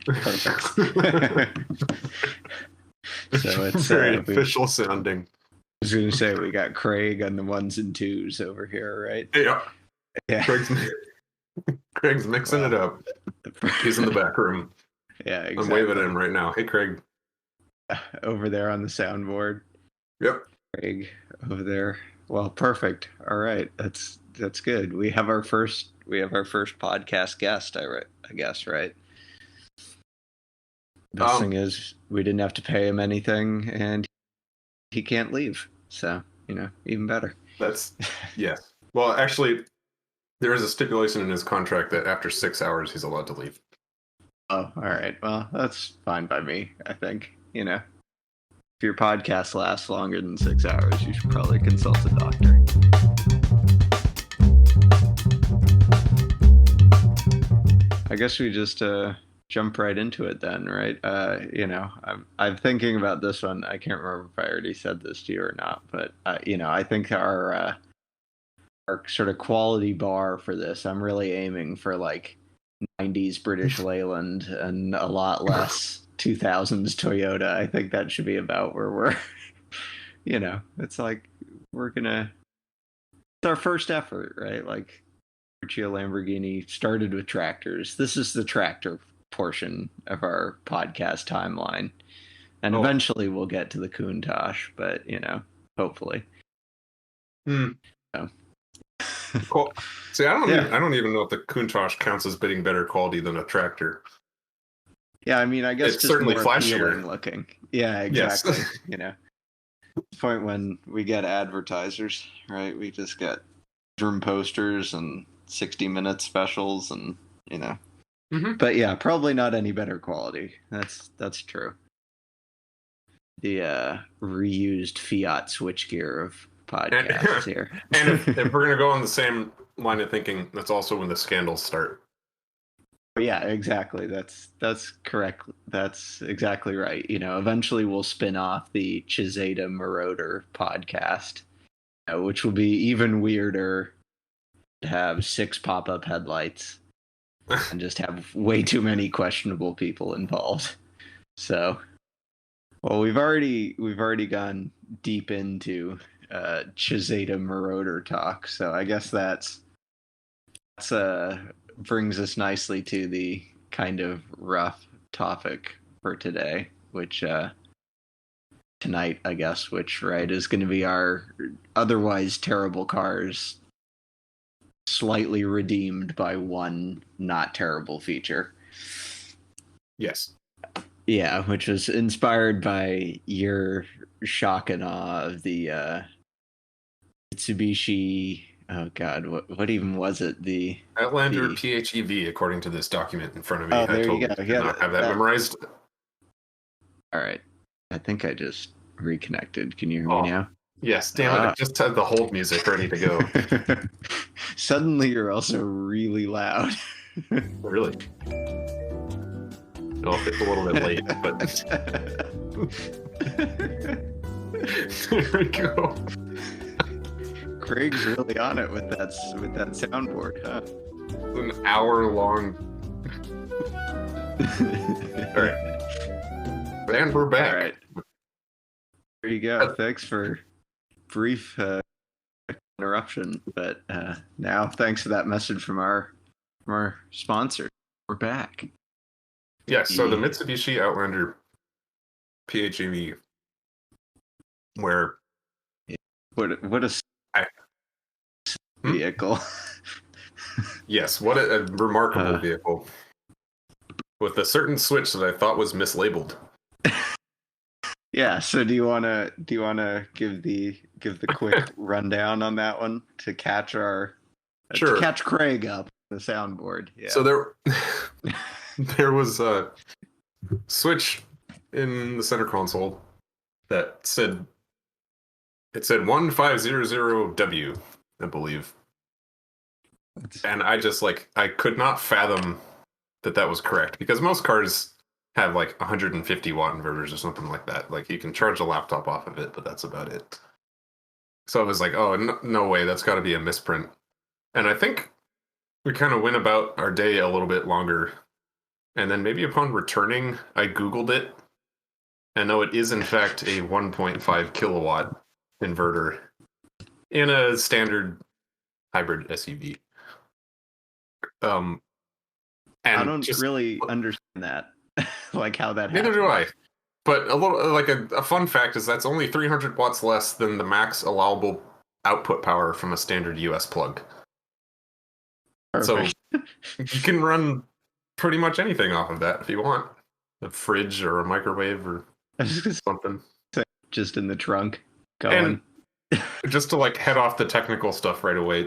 Perfect. So it's very official sounding. I was going to say we got Craig on the ones and twos over here, right? Yeah. Yeah. Craig's mixing it up. He's in the back room. Yeah, exactly. I'm waving at him right now. Hey, Craig. Over there on the soundboard. Yep. Craig over there. Well, perfect. All right, that's good. We have our first podcast guest. I guess, right? The thing is, we didn't have to pay him anything, and he can't leave. So, even better. Yes. Well, actually, there is a stipulation in his contract that after 6 hours, he's allowed to leave. Oh, all right. Well, that's fine by me, I think. If your podcast lasts longer than 6 hours, you should probably consult a doctor. I guess we just jump right into it then, right? I'm thinking about this one. I can't remember if I already said this to you or not, but I think our sort of quality bar for this, I'm really aiming for like 90s British Leyland and a lot less 2000s Toyota. I think that should be about where we're. It's like it's our first effort, right? Like Lucio Lamborghini started with tractors. This is the tractor portion of our podcast timeline. And eventually we'll get to the Countach, but, hopefully. So. Cool. See, I don't even know if the Countach counts as being better quality than a tractor. Yeah, I mean, I guess it's certainly flashier looking. Yeah, exactly. Yes. The point when we get advertisers, right? We just get drum posters and 60-minute specials, and Mm-hmm. But yeah, probably not any better quality. That's true. The reused Fiat switchgear of podcasts here. And if we're gonna go on the same line of thinking, that's also when the scandals start. Yeah, exactly. That's correct. That's exactly right. Eventually we'll spin off the Chiseda Marauder podcast, which will be even weirder to have 6 pop-up headlights and just have way too many questionable people involved. So, well, we've already gone deep into Chiseda Marauder talk, so I guess that's brings us nicely to the kind of rough topic for today, which tonight, I guess, is going to be our otherwise terrible cars slightly redeemed by one not terrible feature. Yes. Yeah, which was inspired by your shock and awe of the Mitsubishi. Oh God, what even was it? The Outlander PHEV, according to this document in front of me. Oh, there you go. I did not have that memorized. All right, I think I just reconnected. Can you hear me now? Yes, damn it! I just had the hold music ready to go. Suddenly, you're also really loud. Really? Well, it's a little bit late, but there we go. Craig's really on it with that soundboard, huh? It's an hour long. All right, and we're back. All right. There you go. Thanks for brief interruption, but now thanks for that message from our sponsor. We're back. Yes. So the Mitsubishi Outlander PHEV, where what a vehicle. Yes, what a remarkable vehicle with a certain switch that I thought was mislabeled. Yeah, so do you wanna give the quick rundown on that one to catch to catch Craig up on the soundboard? Yeah. So there was a switch in the center console that said 1500W, I believe. And I just I could not fathom that was correct, because most cars have 150 watt inverters or something like that. You can charge a laptop off of it, but that's about it. So I was like, oh, no way, that's got to be a misprint. And I think we kind of went about our day a little bit longer And then maybe upon returning, I Googled it. And no, it is in fact a 1.5 kilowatt inverter in a standard hybrid SUV. Um, I and don't just really understand that, like how that neither do happens. I. But a little like a fun fact is that's only 300 watts less than the max allowable output power from a standard US plug. So Perfect. you can run pretty much anything off of that if you want. A fridge or a microwave or I was just something. just in the trunk And going. just to like head off the technical stuff right away,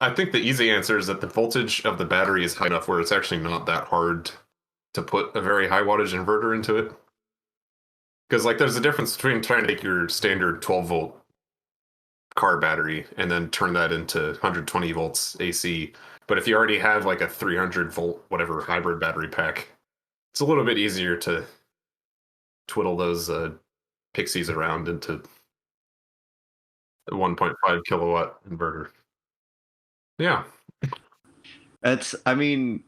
I think the easy answer is that the voltage of the battery is high enough where it's actually not that hard to put a very high wattage inverter into it. Because like there's a difference between trying to take your standard 12-volt car battery and then turn that into 120 volts AC. But if you already have like a 300-volt whatever hybrid battery pack, it's a little bit easier to twiddle those pixies around into a 1.5 kilowatt inverter. Yeah. I mean,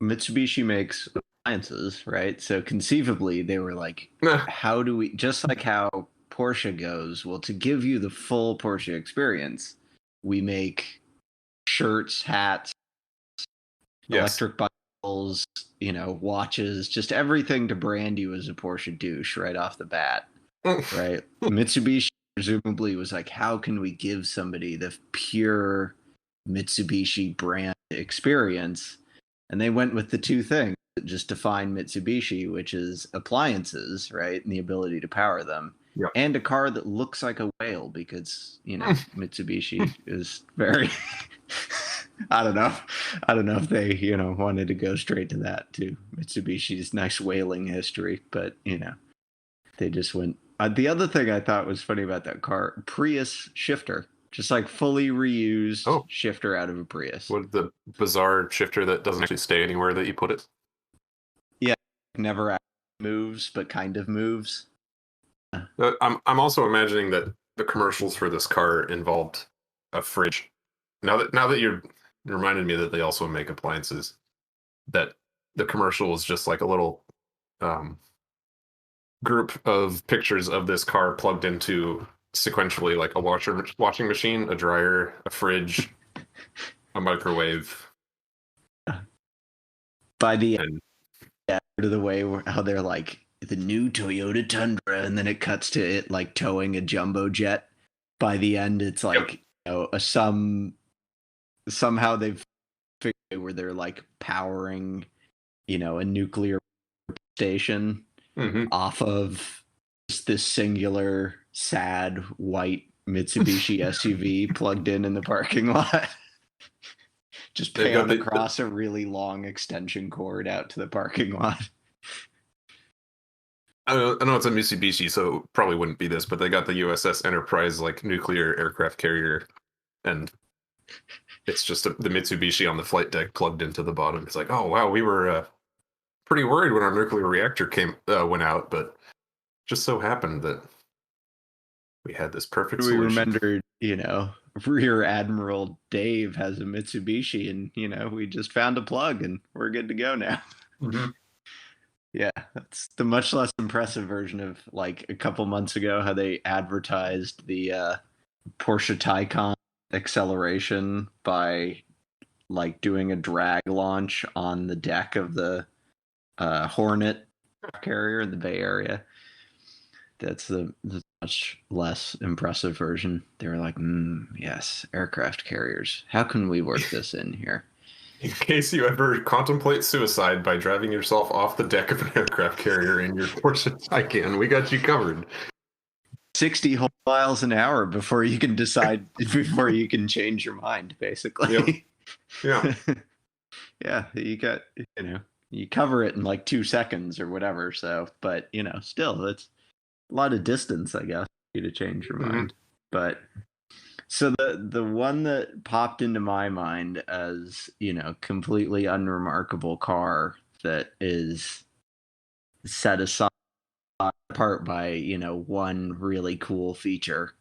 Mitsubishi makes appliances, right? So conceivably, they were like, Nah, how do we, just like how Porsche goes, well, to give you the full Porsche experience, we make shirts, hats, yes. electric bicycles, watches, just everything to brand you as a Porsche douche right off the bat, right? Mitsubishi presumably was like, how can we give somebody the pure Mitsubishi brand experience? And they went with the two things that just define Mitsubishi, which is appliances, right? And the ability to power them. Yep. And a car that looks like a whale because, Mitsubishi is very I don't know. I don't know if they, wanted to go straight to that too. Mitsubishi's nice whaling history, but they just went. The other thing I thought was funny about that car, Prius shifter, just like fully reused Oh, shifter out of a Prius. what the bizarre shifter that doesn't actually stay anywhere that you put it? Yeah, never actually moves, but kind of moves. I'm also imagining that the commercials for this car involved a fridge. Now that you're reminded me that they also make appliances, that the commercial is just like a little um, group of pictures of this car plugged into sequentially like a washing machine, a dryer, a fridge, a microwave, By the and end of the way, how they're like the new Toyota Tundra, and then it cuts to it like towing a jumbo jet. By the end, it's yep. like somehow they've figured where they're like powering, a nuclear station Mm-hmm. off of just this singular sad white Mitsubishi SUV plugged in the parking lot. Just They've pan got across a really long extension cord out to the parking lot. I know it's a Mitsubishi, so it probably wouldn't be this, but they got the USS Enterprise like nuclear aircraft carrier, and it's just the Mitsubishi on the flight deck plugged into the bottom. It's like, oh wow, we were pretty worried when our nuclear reactor went out, but just so happened that we had this perfect We solution. remembered, Rear Admiral Dave has a Mitsubishi, and we just found a plug, and we're good to go now. Mm-hmm. Yeah, that's the much less impressive version of like a couple months ago how they advertised the Porsche Taycan acceleration by like doing a drag launch on the deck of the Hornet carrier in the Bay Area. That's the much less impressive version. They were like, yes, aircraft carriers. How can we work this in here? In case you ever contemplate suicide by driving yourself off the deck of an aircraft carrier in your Porsche Taycan, we got you covered. 60 whole miles an hour before you can decide, before you can change your mind, Yep. basically. Yeah. Yeah, you cover it in like 2 seconds or whatever. So, but still, it's a lot of distance, I guess, for you to change your Mm-hmm. mind. But so the one that popped into my mind as completely unremarkable car that is set aside apart by one really cool feature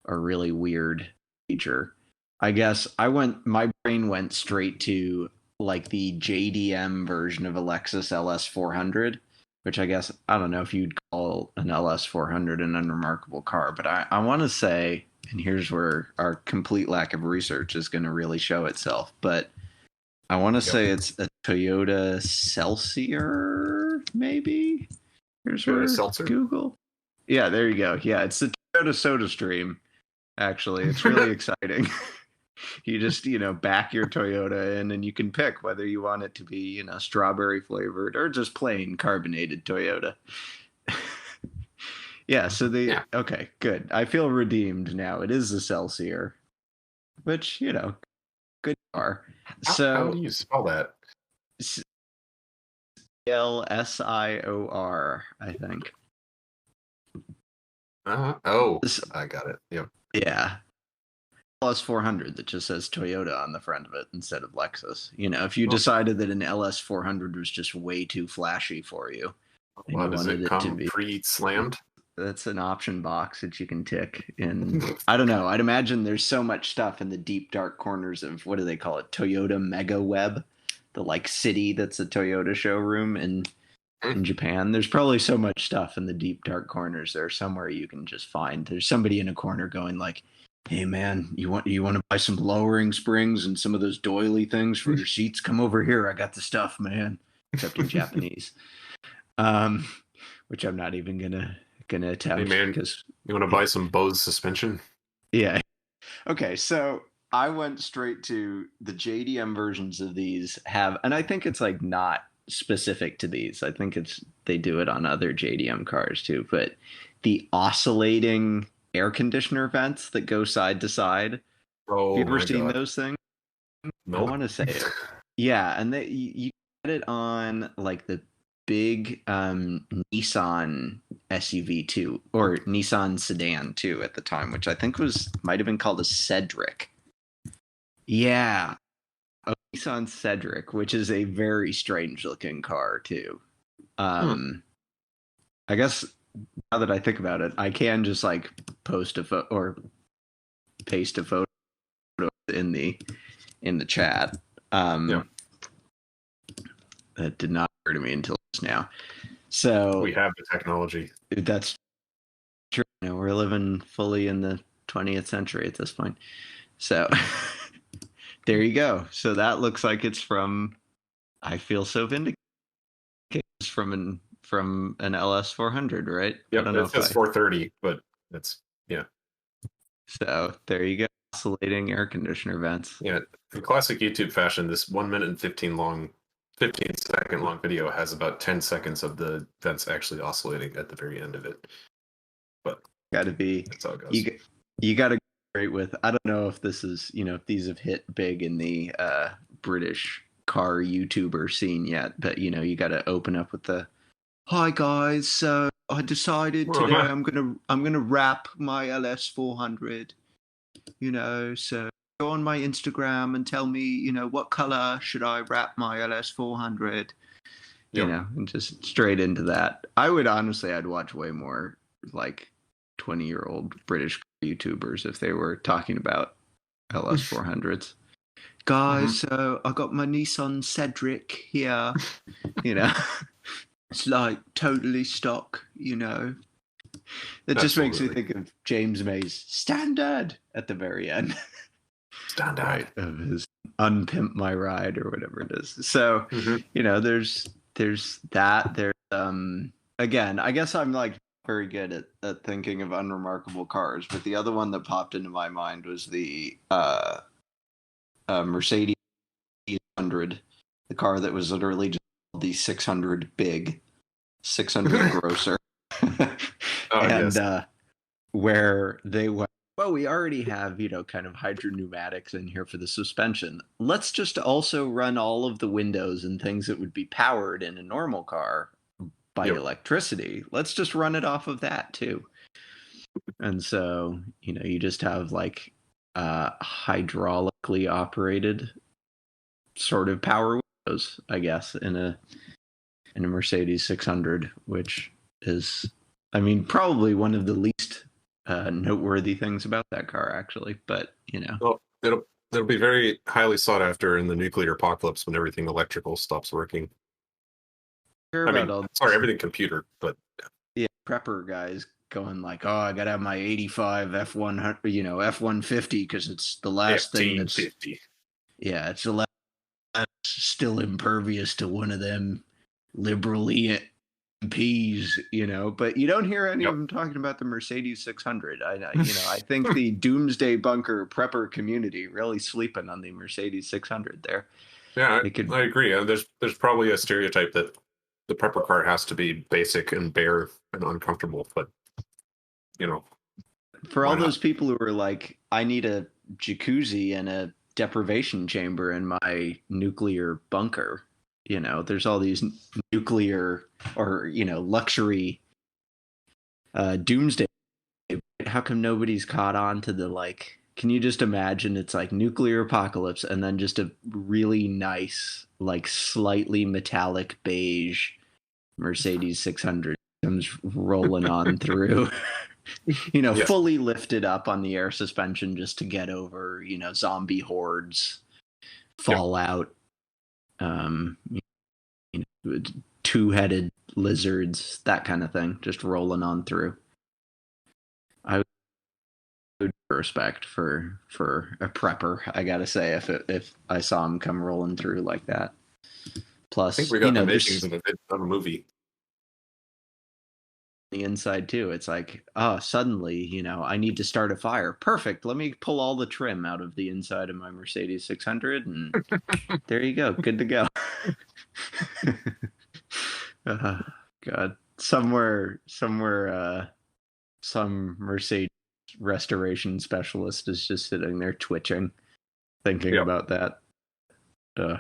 or really weird feature. I guess my brain went straight to like the JDM version of a Lexus LS 400, which I guess I don't know if you'd call an LS 400 an unremarkable car, but I want to say, and here's where our complete lack of research is going to really show itself, but I want to say it's a Toyota Celsior, maybe. Here's Toyota where Seltzer. Google. Yeah, there you go. Yeah, it's the Toyota Soda Stream. Actually, it's really exciting. You just, back your Toyota in and you can pick whether you want it to be, strawberry flavored or just plain carbonated Toyota. Yeah, so okay, good. I feel redeemed now. It is a Celsior, which, good car. How do you spell that? Lsior, I think. I got it. Yep. Yeah. LS 400 that just says Toyota on the front of it instead of Lexus. If you decided that an LS 400 was just way too flashy for you, and you does wanted it it to come be pre-slammed? That's an option box that you can tick. And I don't know. I'd imagine there's so much stuff in the deep dark corners of, what do they call it? Toyota Mega Web, the like city that's a Toyota showroom in Japan. There's probably so much stuff in the deep dark corners there somewhere you can just find. There's somebody in a corner going like, "Hey man, you want to buy some lowering springs and some of those doily things for your seats? Come over here. I got the stuff, man." Except in Japanese, which I'm not even gonna attempt. Hey man, because you want to buy some Bose suspension? Yeah. Okay, so I went straight to the JDM versions of these and I think it's like not specific to these. I think they do it on other JDM cars too, but the oscillating air conditioner vents that go side to side. Oh, have you ever seen those things? No. I want to say it. Yeah, and you get it on like the big Nissan SUV too, or Nissan sedan too at the time, which I think might have been called a Cedric. Yeah, a Nissan Cedric, which is a very strange looking car too. I guess now that I think about it, I can just like post a photo or paste a photo in the chat. That did not occur to me until just now. So we have the technology. That's true. We're living fully in the 20th century at this point. So there you go. So that looks like it's from. I feel so vindicated. It's from an LS 400, right? Yep, it says 430, but that's So there you go. Oscillating air conditioner vents. Yeah, in classic YouTube fashion, this 1 minute and 15-second long video has about 10 seconds of the vents actually oscillating at the very end of it. But that's how it goes. You got to go straight with. I don't know if this is if these have hit big in the British car YouTuber scene yet, but you got to open up with the, "Hi guys, so I decided today I'm gonna wrap my LS 400. So go on my Instagram and tell me, what color should I wrap my LS 400? And just straight into that. I'd watch way more like 20-year-old British YouTubers if they were talking about LS 400s. Guys, so I got my Nissan Cedric here. It's like totally stock. That just makes me think of James May's Standard at the very end. Standard. Right, of his Unpimp My Ride or whatever it is. So, there's that. There's again, I guess I'm like very good at thinking of unremarkable cars, but the other one that popped into my mind was the Mercedes 600, the car that was literally just the 600 big, 600 grosser. Where they went, well, we already have, kind of hydro pneumatics in here for the suspension. Let's just also run all of the windows and things that would be powered in a normal car by electricity. Let's just run it off of that too. And so, you just have like hydraulically operated sort of power windows, I guess, in a Mercedes 600, which is, probably one of the least noteworthy things about that car, actually. But well, It'll be very highly sought after in the nuclear apocalypse when everything electrical stops working. Hear I about mean, all sorry, these, everything computer, but yeah, prepper guys going like, "Oh, I gotta have my '85 F100, F-150 because it's the last thing that's 1550. yeah, it's the last still impervious to one of them liberally MPs, but you don't hear any of Yep. them talking about the Mercedes 600. I think the doomsday bunker prepper community really sleeping on the Mercedes 600 there. Yeah, They could, I agree. There's probably a stereotype that the prepper car has to be basic and bare and uncomfortable, but you know, for why all those not? people who are like, I need a jacuzzi and a deprivation chamber in my nuclear bunker. There's all these nuclear or luxury doomsday. How come nobody's caught on to the like? Can you just imagine it's like nuclear apocalypse and then just a really nice, like slightly metallic beige Mercedes 600 comes rolling on through, Yes. fully lifted up on the air suspension just to get over, zombie hordes, Yep. fallout, um, two-headed lizards, that kind of thing, just rolling on through. I respect for a prepper. I gotta say, if I saw him come rolling through like that. I think Plus, we got the makings there's of a movie. the inside too. It's like, oh, suddenly, I need to start a fire. Perfect. Let me pull all the trim out of the inside of my Mercedes 600, and there you go. Good to go. God, somewhere, some Mercedes restoration specialist is just sitting there twitching, thinking Yep. about that. Uh,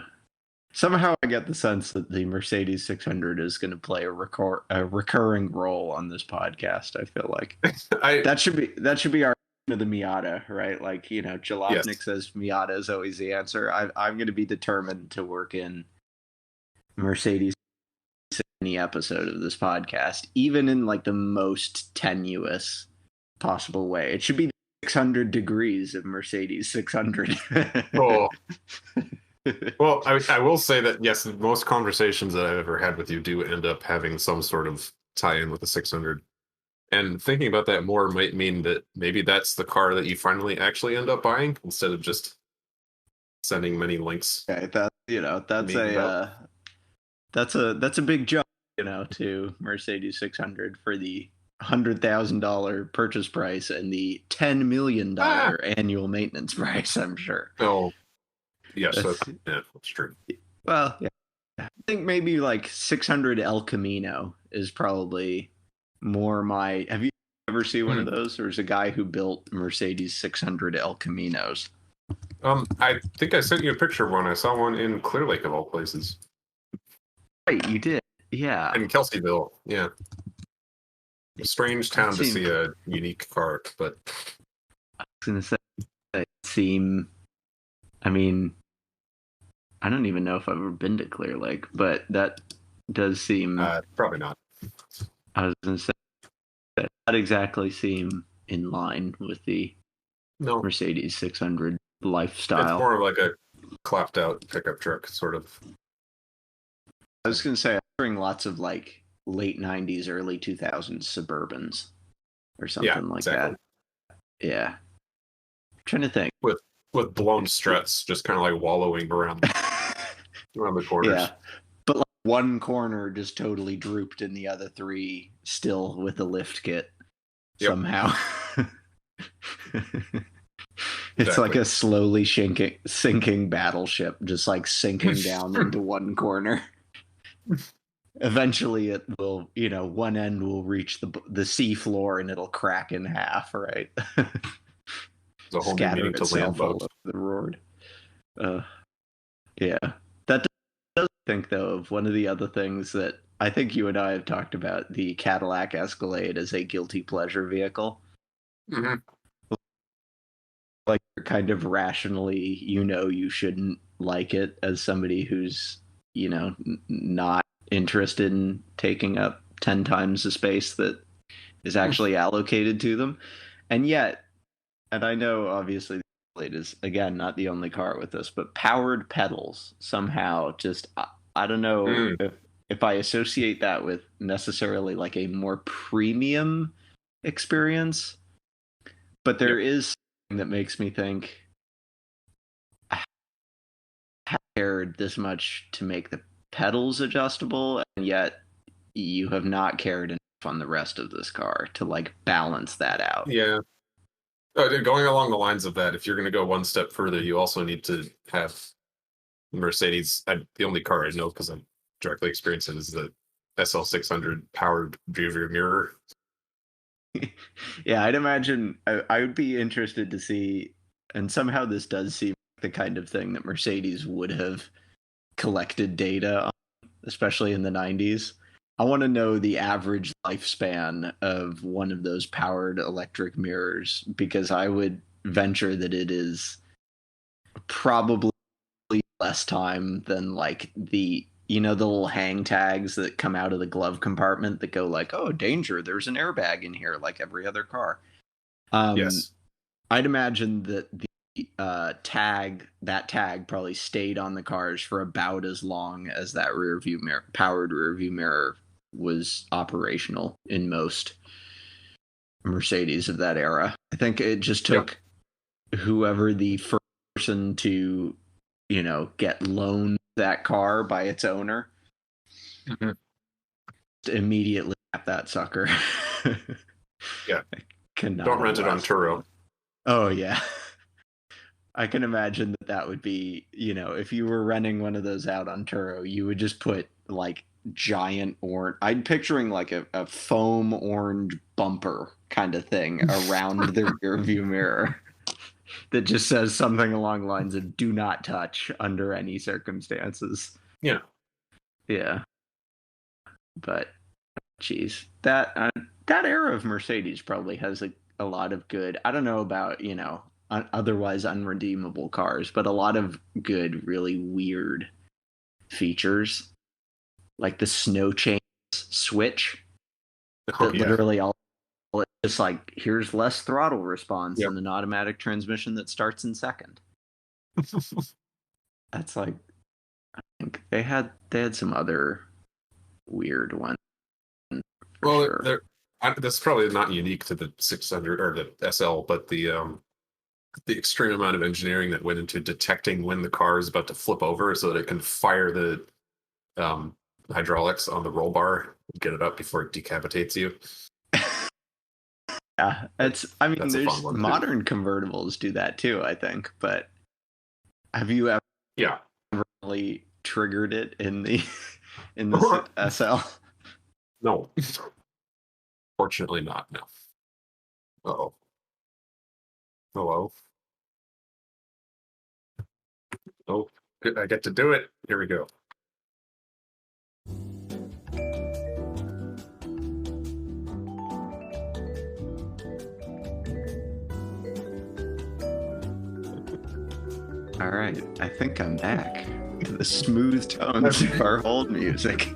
Somehow I get the sense that the Mercedes 600 is going to play a recurring role on this podcast. I feel like I that should be our of the Miata, right? Like yes. Jalopnik says Miata is always the answer. I'm going to be determined to work in Mercedes in any episode of this podcast, even in like the most tenuous possible way. It should be 600 degrees of Mercedes 600. Oh, well, I will say that yes, most conversations that I've ever had with you do end up having some sort of tie-in with the 600. And thinking about that more might mean that maybe that's the car that you finally actually end up buying instead of just sending many links Okay, that to me about. that's a big jump, to Mercedes 600 for the $100,000 purchase price and the Ah, $10 million annual maintenance price. I'm sure. no, yes, That's yeah, that's true. well, yeah. I think maybe like 600 El Camino is probably more my. Have you ever seen one of Hmm. those? There's a guy who built Mercedes 600 El Caminos. I think I sent you a picture of one. I saw one in Clear Lake of all places, Right, you did. Yeah, in Kelseyville. Yeah, strange that town to seemed. see a unique car, but I was gonna say that seem. I mean, I don't even know if I've ever been to Clear Lake, but that does seem. probably not. I was gonna say that not exactly seem in line with the No, Mercedes 600 it's lifestyle. more of like a clapped out pickup truck, sort of. I was gonna say I'm hearing lots of like late '90s, early 2000s Suburbans or Yeah, something like exactly. that. Yeah, I'm trying to think. With blown struts, just kind of like wallowing around the Yeah, corners. but like one corner just totally drooped, and the other three still with a lift kit Yep, somehow. It's like exactly. a slowly sinking battleship, just like sinking down into one corner. Eventually, it will, one end will reach the sea floor and it'll crack in half, right? There's a whole new Scatter meaning to land itself all boat. over the road. Uh, yeah, that does think though of one of the other things that I think you and I have talked about: the Cadillac Escalade as a guilty pleasure vehicle. Hmm. Like kind of rationally, you shouldn't like it as somebody who's not interested in taking up 10 times the space that is actually allocated to them. And yet, and I know obviously is again not the only car with this, but powered pedals somehow just I don't know Mm, if I associate that with necessarily like a more premium experience, but there yep. is something that makes me think I cared this much to make the pedals adjustable, and yet you have not cared enough on the rest of this car to like balance that out. Yeah. Going along the lines of that, if you're going to go one step further, you also need to have Mercedes. The only car I know because I'm directly experienced it is the SL600 powered rear mirror. Yeah, I'd imagine I would be interested to see, and somehow this does seem like the kind of thing that Mercedes would have collected data on, especially in the 90s. I want to know the average lifespan of one of those powered electric mirrors because I would venture that it is probably less time than like the little hang tags that come out of the glove compartment that go like, oh, danger, there's an airbag in here like every other car. um Yes. I'd imagine that the tag probably stayed on the cars for about as long as that powered rear view mirror was operational in most Mercedes of that era. I think it just Yep. took whoever the first person to, get loaned that car by its owner Mhm. to immediately at that sucker. Yeah. Cannot Don't have rent it on lasted Turo. long. Oh yeah. I can imagine that would be, if you were renting one of those out on Turo, you would just put like giant orange. I'm picturing like a foam orange bumper kind of thing around the rear view mirror that just says something along the lines of "Do not touch under any circumstances." Yeah. Yeah, but geez, that era of Mercedes probably has a lot of good. I don't know about otherwise unredeemable cars, but a lot of good, really weird features like the snow chains switch Oh that yeah. literally all it's just like here's less throttle response Yep. and an automatic transmission that starts in second. That's like I think they had some other weird ones for Well, sure. that's probably not unique to the 600 or the SL, but the extreme amount of engineering that went into detecting when the car is about to flip over so that it can fire the um, hydraulics on the roll bar, get it up before it decapitates you. Yeah, That, it's. I mean, that's a fun there's one too. modern convertibles do that too. I think, but have you ever Yeah. really triggered it in the in the SL? No, fortunately not. No. Oh, hello. Oh, I get to do it. Here we go. All right, I think I'm back to the smooth tones of our hold music.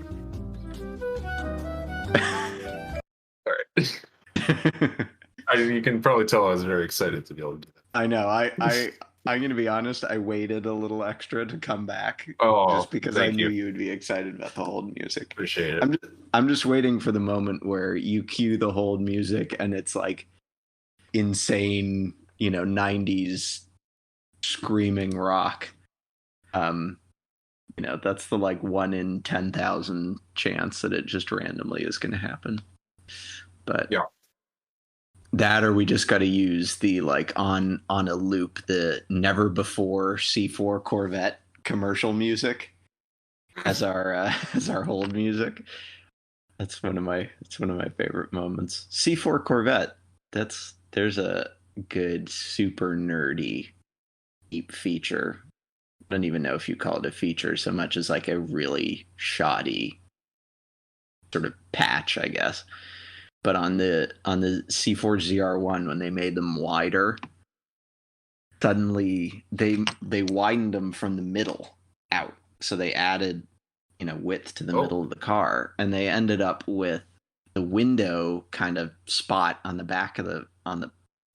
All right. You can probably tell I was very excited to be able to do I know. that. I'm gonna be honest. I waited a little extra to come back Oh, just because I thank knew you. you would be excited about the hold music. Appreciate it. I'm just waiting for the moment where you cue the hold music and it's like insane, 90s screaming rock. Um, that's the like 1 in 10,000 chance that it just randomly is going to happen. But Yeah. that, or we just got to use the like on a loop the never before C4 Corvette commercial music as our as our hold music. It's one of my favorite moments. C4 Corvette. There's a good super nerdy deep feature. I don't even know if you call it a feature so much as like a really shoddy sort of patch, I guess. But on the C4 ZR1 when they made them wider, suddenly they widened them from the middle out. So they added, width to the Oh, middle of the car and they ended up with the window kind of spot on the back of the on the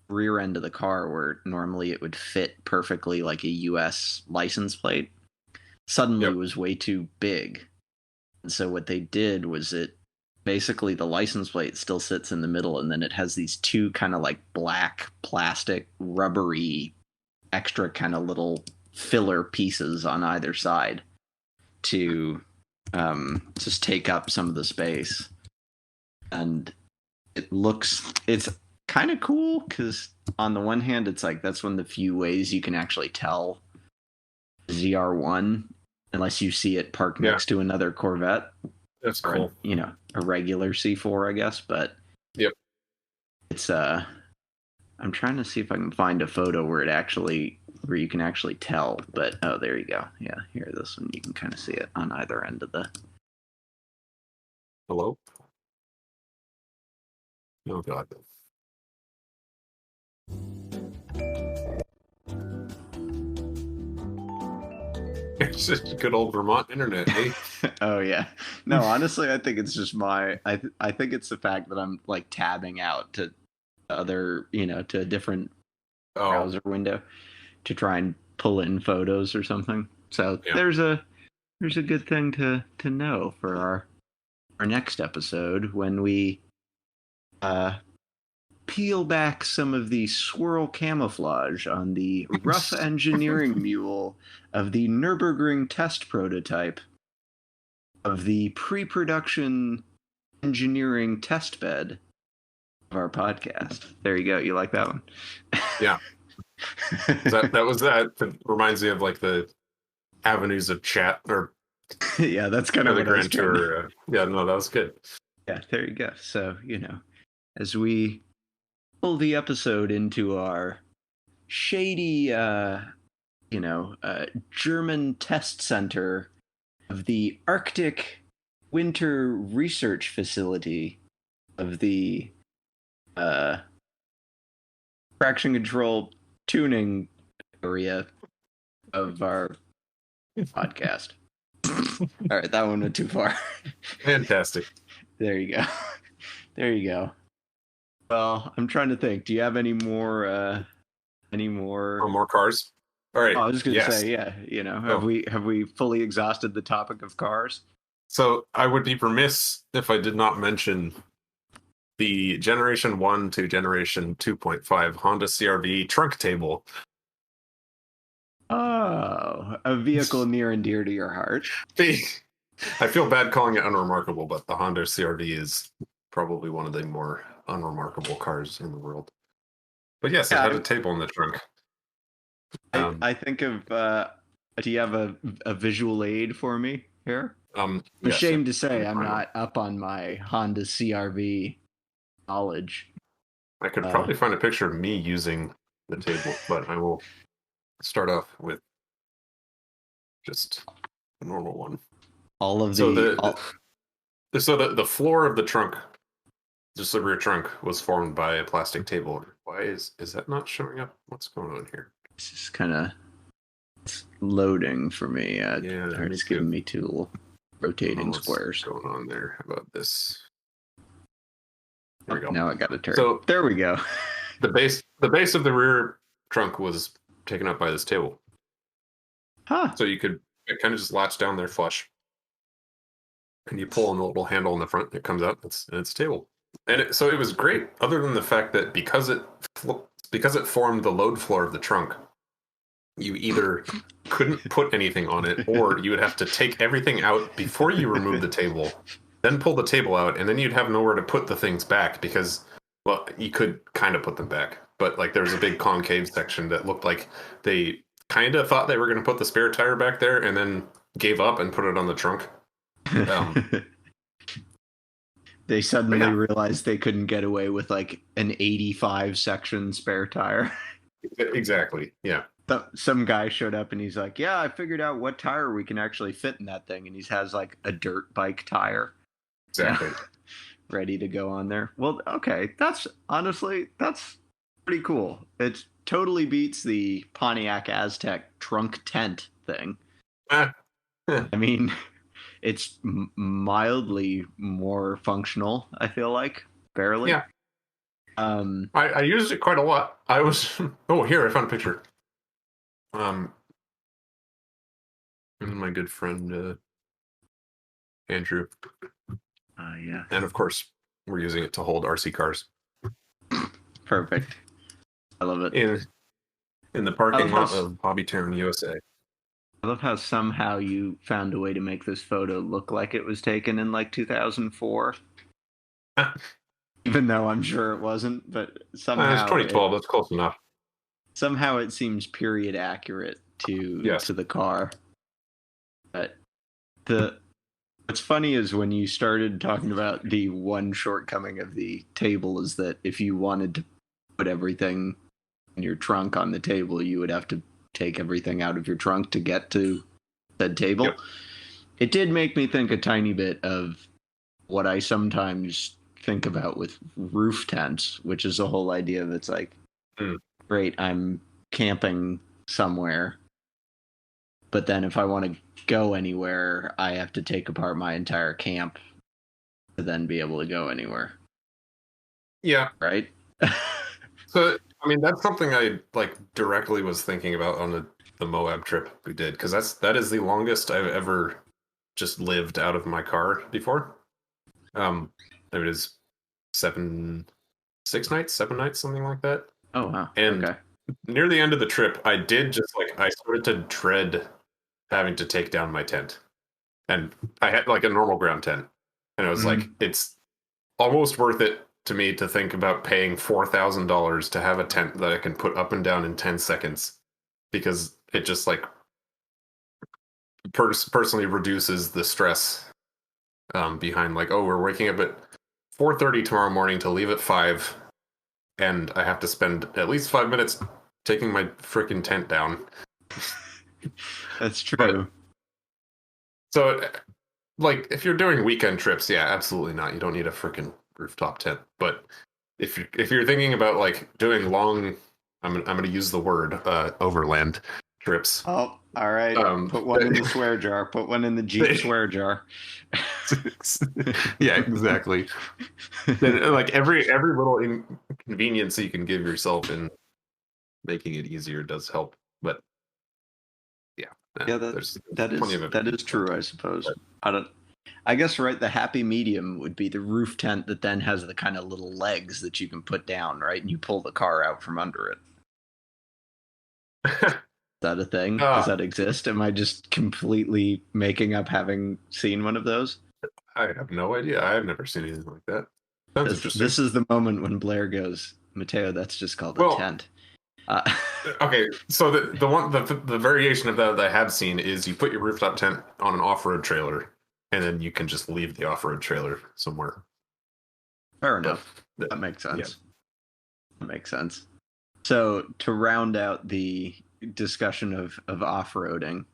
rear end of the car where normally it would fit perfectly like a US license plate suddenly Yep. was way too big. And so what they did was it basically the license plate still sits in the middle and then it has these two kind of like black plastic rubbery extra kind of little filler pieces on either side to just take up some of the space. And it's kind of cool because on the one hand, it's like that's one of the few ways you can actually tell ZR1 unless you see it parked next to another Corvette. That's or cool. a regular C4, I guess. But Yep. It's I'm trying to see if I can find a photo where you can actually tell. But oh, there you go. Yeah, here, this one you can kind of see it on either end of the. Hello? Oh god. It's just good old Vermont internet, eh? Oh yeah. No, honestly, I think it's just I think it's the fact that I'm like tabbing out to other, to a different browser window to try and pull in photos or something. So Yeah. there's a good thing to know for our next episode when we peel back some of the swirl camouflage on the rough engineering mule of the Nürburgring test prototype of the pre-production engineering test bed of our podcast. There you go. You like that one? Yeah. That reminds me of like the avenues of chat or yeah, that's kind of the what I was Grand Tour. Yeah, no, that was good. Yeah, there you go. So, as we pull the episode into our shady, German test center of the Arctic Winter Research Facility of the traction control tuning area of our podcast. All right, that one went too far. Fantastic. There you go. There you go. Well, I'm trying to think. Do you have any more? More cars? All right. Oh, I was just gonna say, yeah. Have we fully exhausted the topic of cars? So I would be remiss if I did not mention the Generation 1 to Generation 2.5 Honda CRV trunk table. Oh, a vehicle near and dear to your heart. I feel bad calling it unremarkable, but the Honda CRV is probably one of the more unremarkable cars in the world. But yes, it had a table in the trunk. I think of. Do you have a visual aid for me here? I'm ashamed to say I'm not up on my Honda CRV knowledge. I could probably find a picture of me using the table, but I will start off with just a normal one. All of so the floor of the trunk, just the rear trunk, was formed by a plastic table. Why is that not showing up? What's going on here? It's just kind of loading for me. Yeah, it's giving me two little rotating squares. What's going on there? How about this? There we go. Now I got a turn. So there we go. the base of the rear trunk was taken up by this table. Huh. So you could kind of just latch down there flush. And you pull on the little handle in the front, it comes out. It's a table. And so it was great, other than the fact that because it formed the load floor of the trunk, you either couldn't put anything on it, or you would have to take everything out before you remove the table, then pull the table out, and then you'd have nowhere to put the things back because, well, you could kind of put them back, but like there was a big concave section that looked like they kind of thought they were going to put the spare tire back there and then gave up and put it on the trunk. They suddenly realized they couldn't get away with like an 85 section spare tire. Exactly. Yeah. Some guy showed up and he's like, "Yeah, I figured out what tire we can actually fit in that thing," and he has like a dirt bike tire. Exactly. Ready to go on there. Well, okay, that's pretty cool. It totally beats the Pontiac Aztec trunk tent thing. I mean, it's mildly more functional, I feel like. Barely. Yeah. I used it quite a lot. I was oh here I found a picture. Um, and my good friend Andrew, Yeah, and of course we're using it to hold RC cars perfect. I love it. in the I love parking how lot of Hobbytown, USA. I love how somehow you found a way to make this photo look like it was taken in like 2004, even though I'm sure it wasn't. But It's 2012. That's close enough. somehow it seems period accurate Yes. to the car. But the what's funny is when you started talking about the one shortcoming of the table is that if you wanted to put everything in your trunk on the table, you would have to take everything out of your trunk to get to said table. Yep. It did make me think a tiny bit of what I sometimes think about with roof tents, which is the whole idea of it's like, great, I'm camping somewhere, but then if I want to go anywhere, I have to take apart my entire camp to then be able to go anywhere. Yeah. Right? So, I mean, that's something I like directly was thinking about on the Moab trip we did, because that is the longest I've ever just lived out of my car before. It is 6 nights, 7 nights, something like that. Oh wow. And Okay. near the end of the trip, I did just like I started to dread having to take down my tent, and I had like a normal ground tent, and I was like, it's almost worth it to me to think about paying $4,000 to have a tent that I can put up and down in 10 seconds, because it just like personally reduces the stress behind like, oh, we're waking up at 4:30 tomorrow morning to leave at 5, and I have to spend at least 5 minutes taking my freaking tent down. That's true. But, so like if you're doing weekend trips, yeah, absolutely not. You don't need a freaking rooftop tent. But if you're thinking about like doing long, I'm gonna use the word overland trips. Oh, all right. Put one in the swear jar. Put one in the Jeep swear jar. Yeah, exactly. Like every little inconvenience you can give yourself in making it easier does help. But yeah, Yeah, there's that plenty is of that it. is true, I suppose. I guess right, the happy medium would be the roof tent that then has the kind of little legs that you can put down, right? And you pull the car out from under it. Is that a thing? Does that exist? Am I just completely making up having seen one of those? I have no idea. I have never seen anything like that. Sounds interesting. This is the moment when Blair goes, Mateo, that's just called a Well, tent. okay, so the variation of that I have seen is you put your rooftop tent on an off-road trailer, and then you can just leave the off-road trailer somewhere. Fair enough. That makes sense. Yeah. That makes sense. So to round out the discussion of off-roading,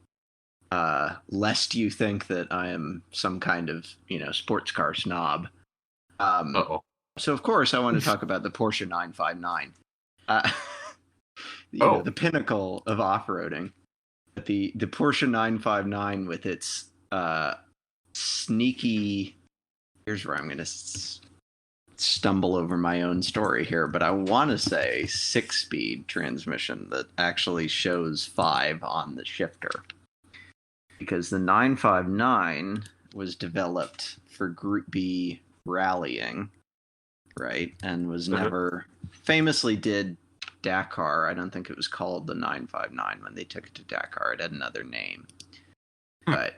lest you think that I am some kind of sports car snob. So of course I want to talk about the Porsche 959. The pinnacle of off-roading. The Porsche 959 with its sneaky. Here's where I'm going to stumble over my own story here, but I want to say 6-speed transmission that actually shows 5 on the shifter. Because the 959 was developed for Group B rallying, right? And was never famously did Dakar. I don't think it was called the 959 when they took it to Dakar. It had another name. But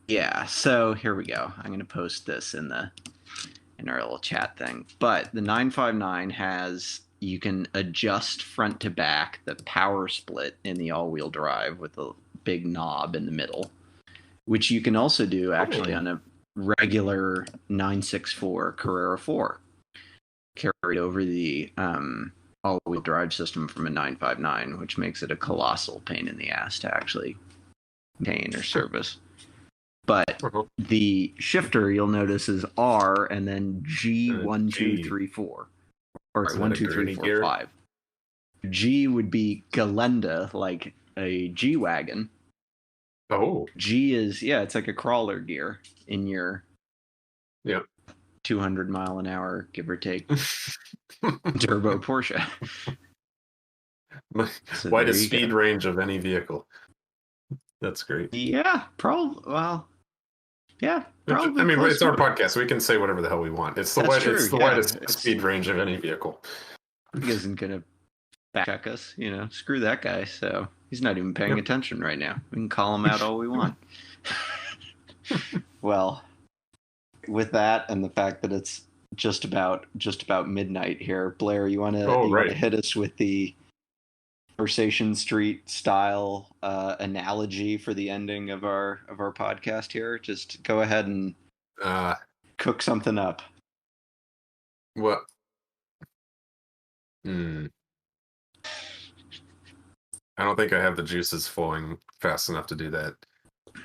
yeah, so here we go. I'm going to post this in our little chat thing. But the 959 has, you can adjust front to back the power split in the all-wheel drive with a big knob in the middle, which you can also do actually on a regular 964 Carrera 4. Carried over the all-wheel drive system from a 959, which makes it a colossal pain in the ass to actually maintain or service. But the shifter, you'll notice, is R and then G 1, 2, 3, 4. Or 1, 2, 3, 4, 5. G would be Galenda, like a G-Wagon. Oh. G is, it's like a crawler gear in your 200 mile an hour, give or take, turbo Porsche. So there Widest you speed go. range of any vehicle. That's great. Yeah, probably. Well, yeah, I probably mean, close it's our to it. podcast. We can say whatever the hell we want. That's It's true. the Yeah, widest speed range of any vehicle. he isn't gonna back check us. Screw that guy. So he's not even paying Yep. attention right now. We can call him out all we want. Well, with that and the fact that it's just about midnight here, Blair, you wanna Oh, you wanna right. hit us with the Conversation Street style analogy for the ending of our podcast here? Just go ahead and Uh, cook something up. what? Hmm. I don't think I have the juices flowing fast enough to do that.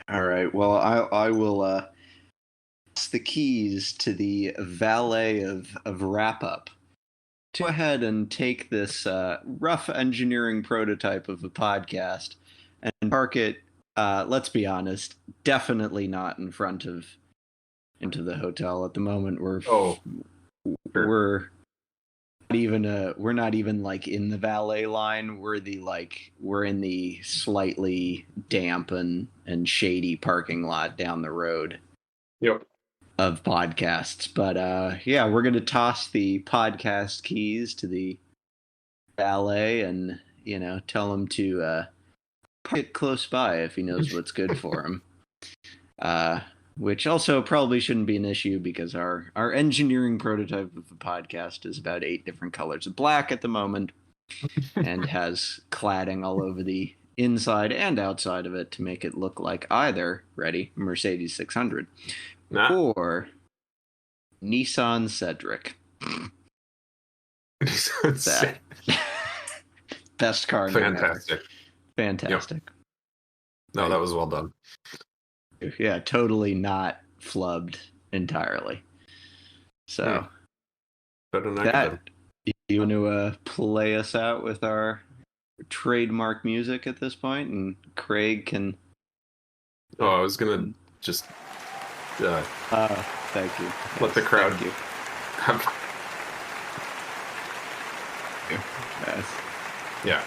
All right. Well, I will pass the keys to the valet of wrap up. Go ahead and take this rough engineering prototype of a podcast and park it. Let's be honest, definitely not in front of into the hotel at the moment. Oh, sure. We're not even like in the valet line. We're in the slightly damp and shady parking lot down the road Yep. of podcasts. But yeah, we're gonna toss the podcast keys to the valet and tell him to park it close by if he knows what's good for him. Which also probably shouldn't be an issue because our engineering prototype of the podcast is about 8 different colors of black at the moment and has cladding all over the inside and outside of it to make it look like either, ready, Mercedes 600 Nah. or Nissan Cedric. That. Best car name ever. Fantastic. Fantastic. Yep. No, that was well done. Yeah, totally not flubbed entirely. So Better than I that could you want to play us out with our trademark music at this point, and Craig can. Oh, I was gonna just Thank you. let the crowd. Thank you. Yes. Yeah.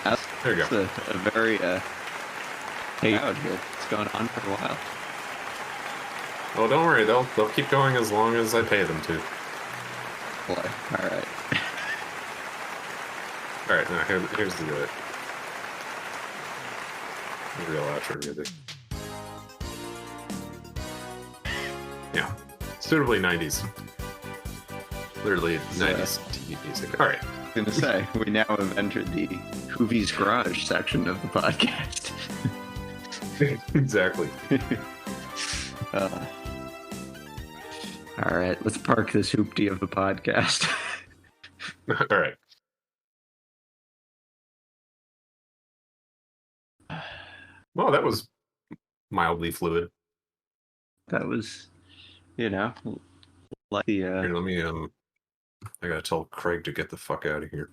That's, There you go. a very hey out here. It's going on for a while. Oh, don't worry. They'll keep going as long as I pay them to. Boy, all right. All right. Now here's the real outro music. Yeah, suitably 90s. Literally 90s TV music. All right. I was gonna say we now have entered the Hoovie's Garage section of the podcast. Exactly. All right, let's park this hoopty of the podcast. All right. Well, that was mildly fluid. That was, like the. Here, let me I gotta tell Craig to get the fuck out of here.